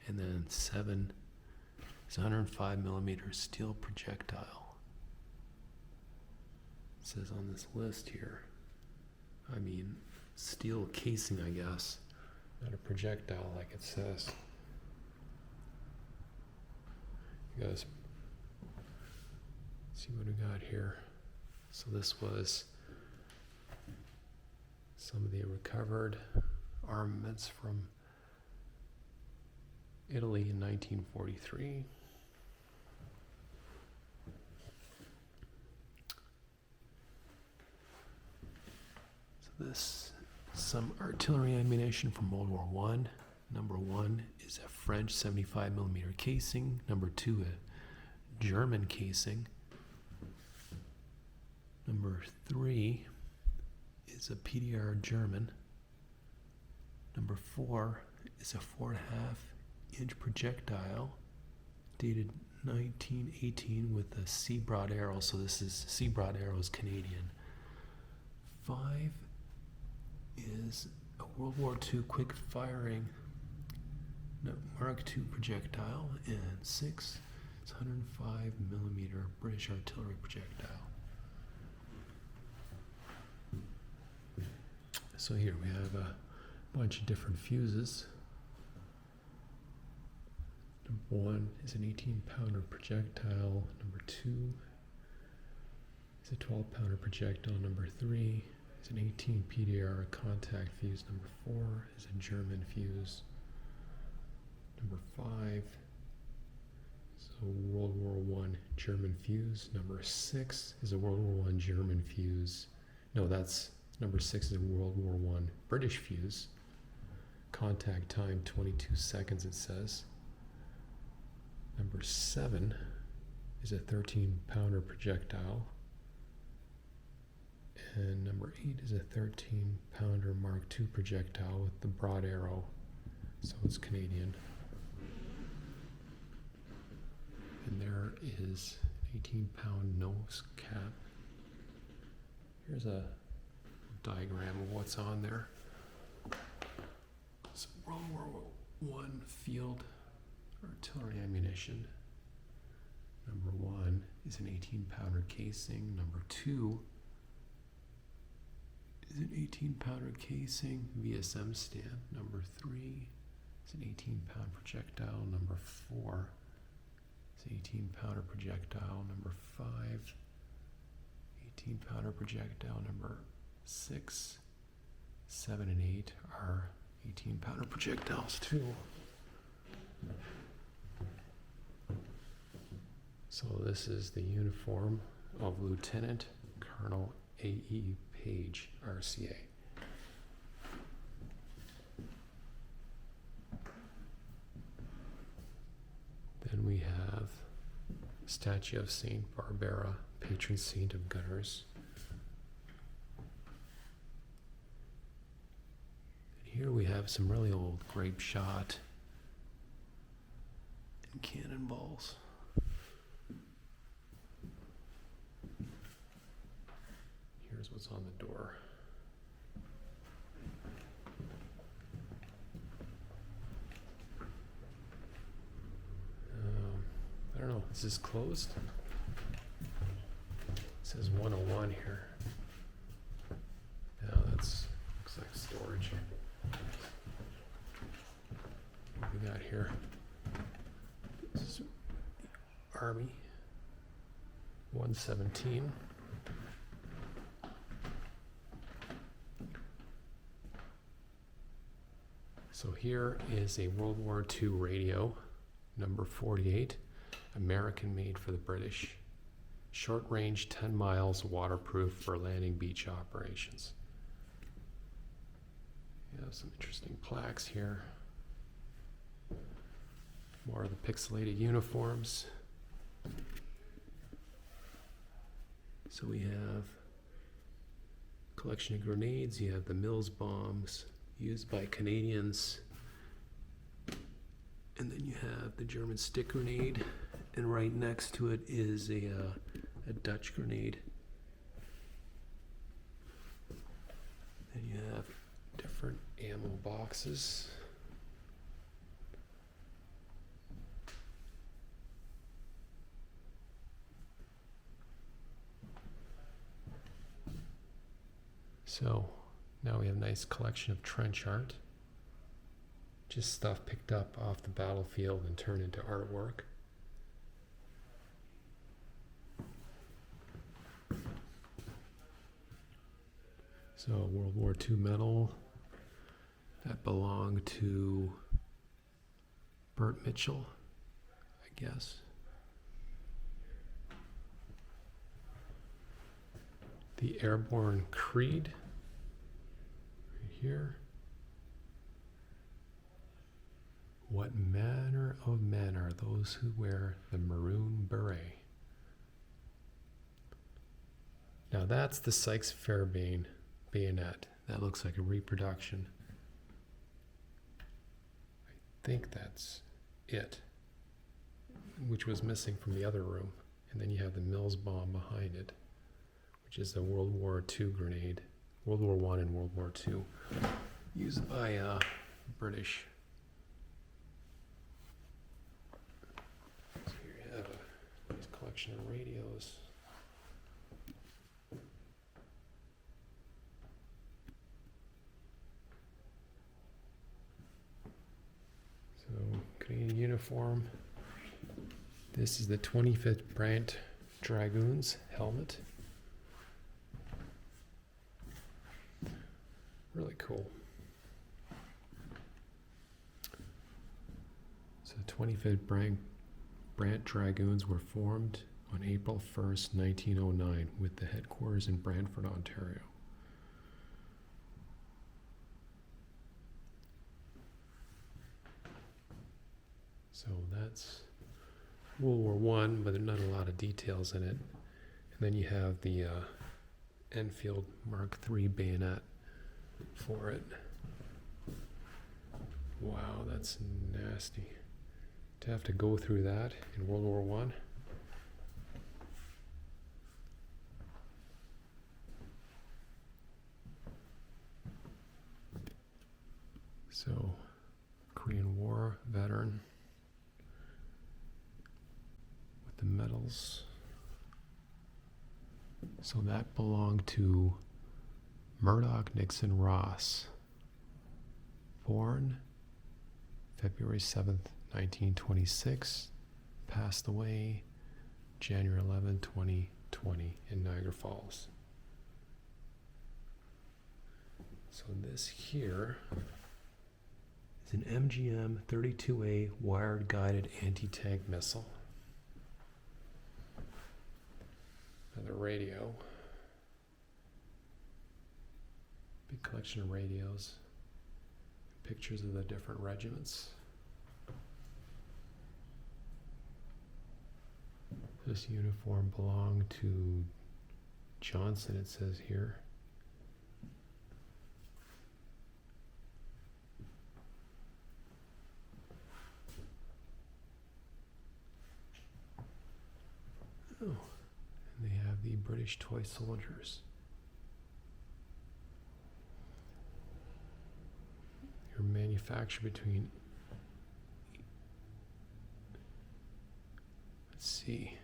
And then 7 is 105 millimeter steel projectile. It says on this list here, I mean, steel casing, I guess, not a projectile like it says. You guys see what we got here. So this was some of the recovered armaments from Italy in 1943. This, some artillery ammunition from World War I. Number 1 is a French 75 millimeter casing. Number 2, a German casing. Number 3 is a PDR German. Number 4 is a 4.5 inch projectile dated 1918 with a C-Broad arrow. So this is C-Broad arrow is Canadian. 5 is a World War II quick firing Mark II projectile, and 6 is 105 millimeter British artillery projectile. So here we have a bunch of different fuses. Number 1 is an 18-pounder projectile. Number 2 is a 12-pounder projectile. Number 3 is an 18 PDR contact fuse. Number 4 is a German fuse. Number 5 is a World War I German fuse. Number 6 is a World War I German fuse. No, that's number 6 is a World War I British fuse. Contact time 22 seconds, it says. Number 7 is a 13-pounder projectile. And number 8 is a 13-pounder Mark II projectile with the broad arrow, so it's Canadian. And there is an 18-pound nose cap. Here's a diagram of what's on there. It's World War I field artillery ammunition. Number 1 is an 18-pounder casing. Number 2 is an 18-pounder casing, VSM stand. Number 3 is an 18-pound projectile. Number 4 is an 18-pounder projectile. Number 5, 18-pounder projectile. Number 6, 7, and 8 are 18-pounder projectiles too. So this is the uniform of Lieutenant Colonel A.E. Page, RCA. Then we have statue of Saint Barbara, patron saint of gunners. And here we have some really old grape shot and cannonballs. Here's what's on the door. I don't know, is this closed? It says 101 here. No, that's looks like storage. What we got here? This is Army 117. So here is a World War II radio, number 48, American made for the British. Short range, 10 miles, waterproof for landing beach operations. You have some interesting plaques here. More of the pixelated uniforms. So we have a collection of grenades. You have the Mills bombs used by Canadians. And then you have the German stick grenade. And right next to it is a Dutch grenade. And you have different ammo boxes. So now we have a nice collection of trench art. Just stuff picked up off the battlefield and turned into artwork. So World War II medal that belonged to Burt Mitchell, I guess. The Airborne Creed, right here. What manner of men are those who wear the maroon beret? Now that's the Sykes-Fairbairn bayonet. That looks like a reproduction. I think that's it, which was missing from the other room. And then you have the Mills bomb behind it, which is a World War II grenade, World War I and World War II, used by British. So here you have a nice collection of radios. So Canadian uniform. This is the 25th Brant Dragoons helmet. Really cool. So the 25th Brant Dragoons were formed on April 1st, 1909 with the headquarters in Brantford, Ontario. So that's World War I, but there's not a lot of details in it. And then you have the Enfield Mark III bayonet for it. Wow, that's nasty. To have to go through that in World War I. So, Korean War veteran with the medals. So that belonged to Murdoch Nixon Ross, born February 7th, 1926, passed away January 11, 2020 in Niagara Falls. So this here is an MGM 32A wired guided anti-tank missile. radio. Big collection of radios. Pictures of the different regiments. This uniform belonged to Johnson, it says here. Oh, and they have the British toy soldiers. They're manufactured between, let's see,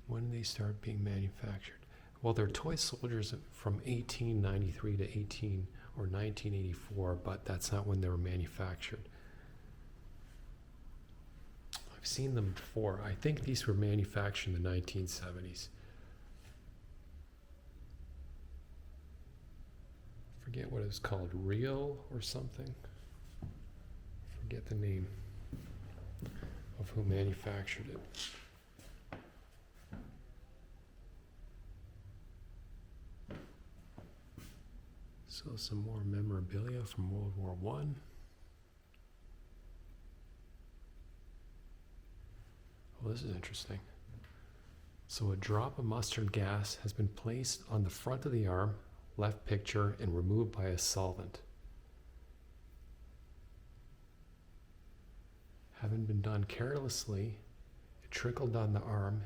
when did they start being manufactured? Well, they're toy soldiers from 1893 to 1984, but that's not when they were manufactured. I've seen them before. I think these were manufactured in the 1970s. Forget what it was called, Rio or something. Forget the name of who manufactured it. So some more memorabilia from World War I. Oh, this is interesting. So a drop of mustard gas has been placed on the front of the arm, left picture, and removed by a solvent. Having been done carelessly, it trickled down the arm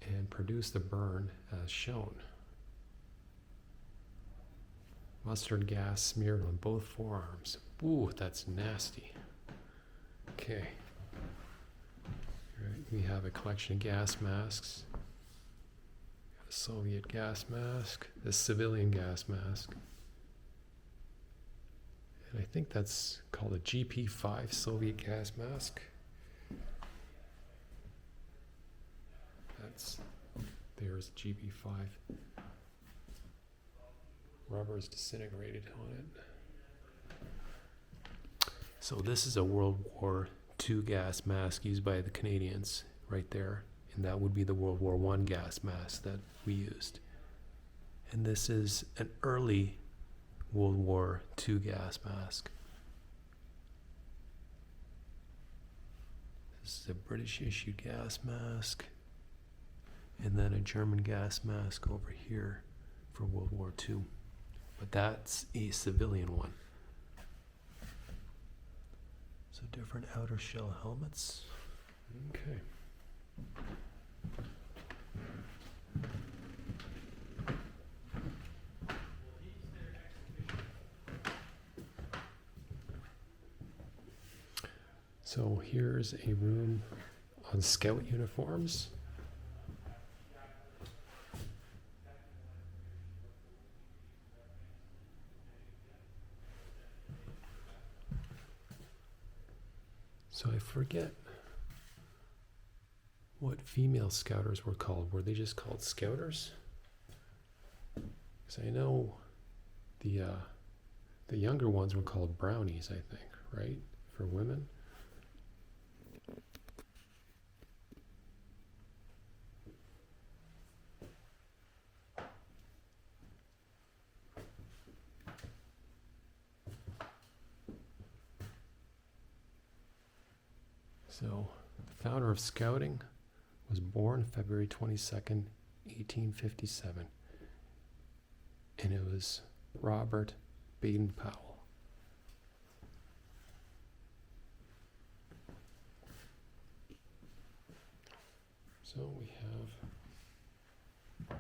and produced a burn as shown. Mustard gas smeared on both forearms. Ooh, that's nasty. Okay. All right, we have a collection of gas masks. A Soviet gas mask, a civilian gas mask. And I think that's called a GP5 Soviet gas mask. There's GP5. Rubber is disintegrated on it. So this is a World War II gas mask used by the Canadians right there. And that would be the World War I gas mask that we used. And this is an early World War II gas mask. This is a British issued gas mask. And then a German gas mask over here for World War II. But that's a civilian one. So different outer shell helmets. Okay. So here's a room on scout uniforms. So I forget what female scouters were called. Were they just called scouters? Because I know the younger ones were called brownies, I think, right? For women. So, the founder of Scouting was born February 22nd, 1857. And it was Robert Baden-Powell. So we have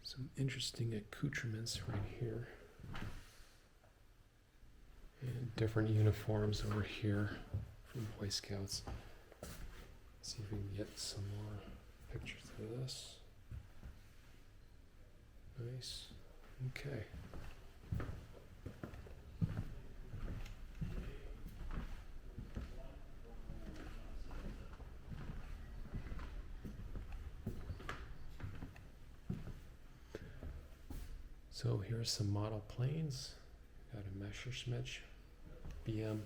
some interesting accoutrements right here. And different uniforms over here from Boy Scouts. Let's see if we can get some more pictures of this. Nice. Okay. So here's some model planes. Got a Messerschmitt BM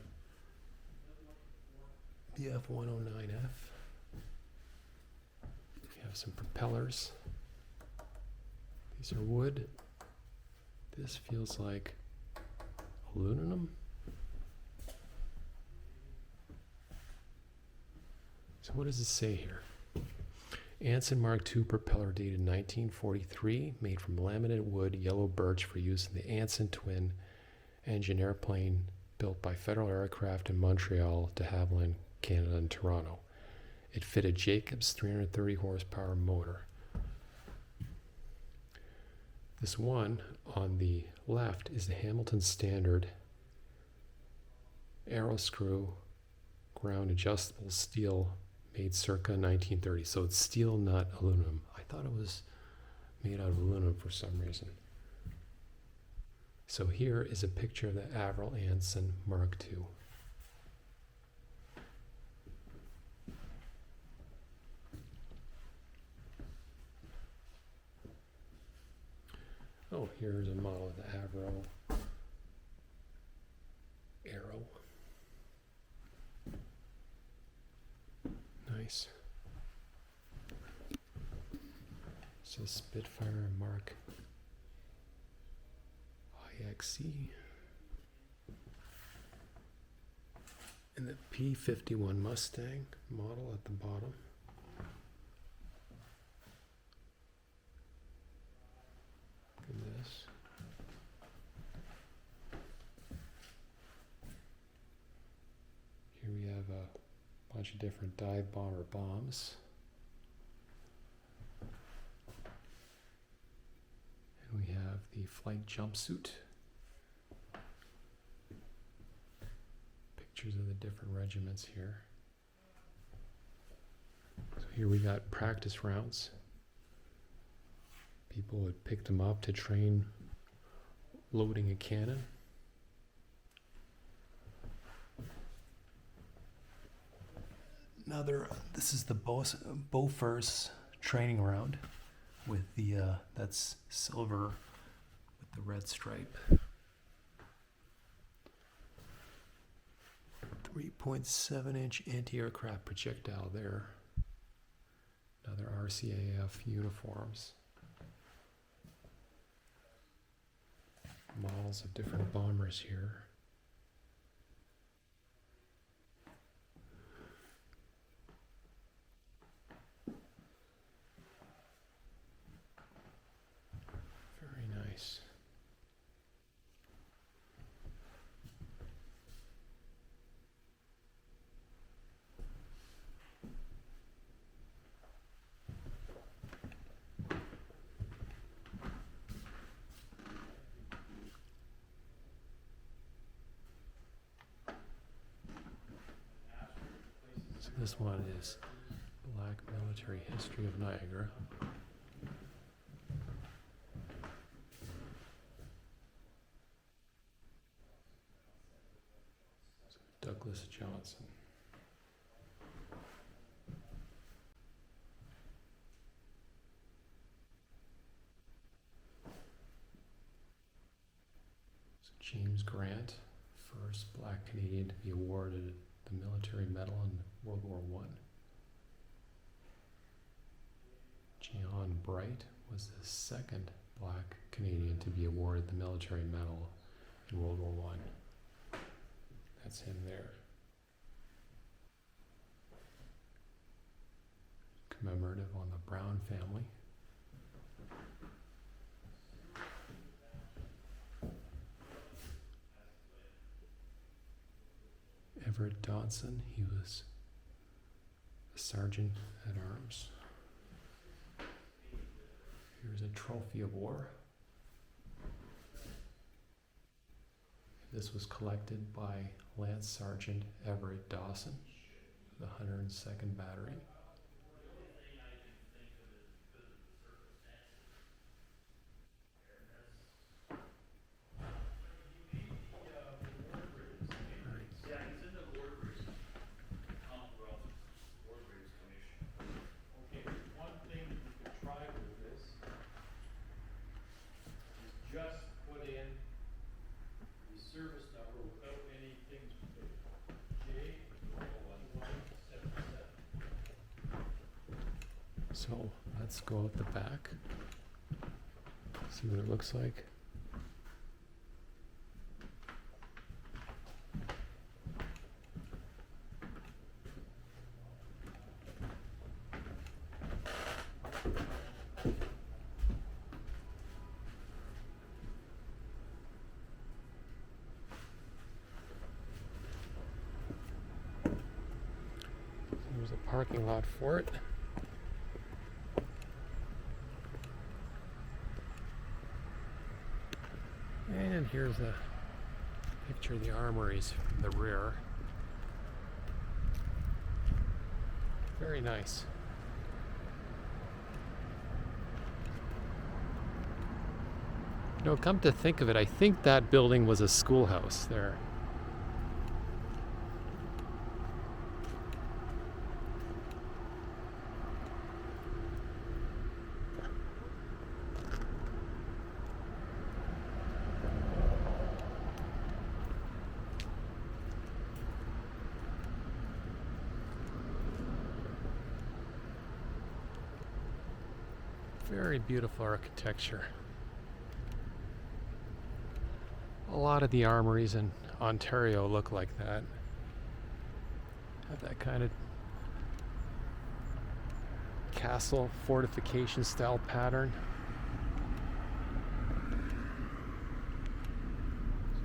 The F-109F. We have some propellers. These are wood. This feels like aluminum. So what does it say here? Anson Mark II propeller dated 1943, made from laminated wood, yellow birch for use in the Anson twin engine airplane built by Federal Aircraft in Montreal de Havilland, Canada and Toronto. It fitted Jacobs 330 horsepower motor. This one on the left is the Hamilton Standard arrow screw ground adjustable steel made circa 1930. So it's steel, not aluminum. I thought it was made out of aluminum for some reason. So here is a picture of the Avril Anson Mark II. Oh, here's a model of the Avril Arrow. Nice. So Spitfire Mark IXC. And the P-51 Mustang model at the bottom. Look at this. Here we have a bunch of different dive bomber bombs. And we have the flight jumpsuit. Pictures of the different regiments here. So here we got practice rounds. People would pick them up to train loading a cannon. This is the Bofors training round with the, that's silver with the red stripe. 3.7-inch anti-aircraft projectile there. Another RCAF uniforms. Models of different bombers here. Very nice. So this one is Black Military History of Niagara. So Douglas Johnson. So James Grant, first Black Canadian to be awarded the Military Medal in World War I. John Bright was the second Black Canadian to be awarded the Military Medal in World War I. That's him there. Commemorative on the Brown family. Everett Dodson, he was a sergeant at arms. Here's a trophy of war. This was collected by Lance Sergeant Everett Dawson, the 102nd Battery. So let's go out the back, see what it looks like. There's a parking lot for it. And here's a picture of the armories from the rear. Very nice. You know, come to think of it, I think that building was a schoolhouse there. Very beautiful architecture. A lot of the armories in Ontario look like that. Have that kind of castle fortification style pattern.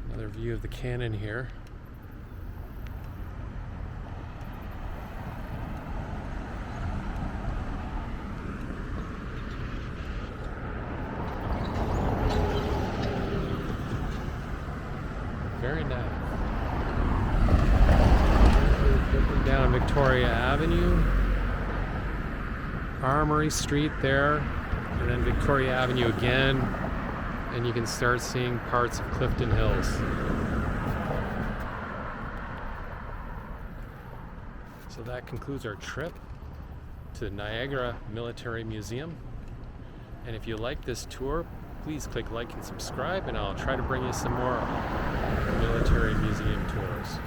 Another view of the cannon here. Very nice. Looking down Victoria Avenue, Armory Street there, and then Victoria Avenue again, and you can start seeing parts of Clifton Hills. So that concludes our trip to the Niagara Military Museum. And if you like this tour, please click like and subscribe, and I'll try to bring you some more military museum tours.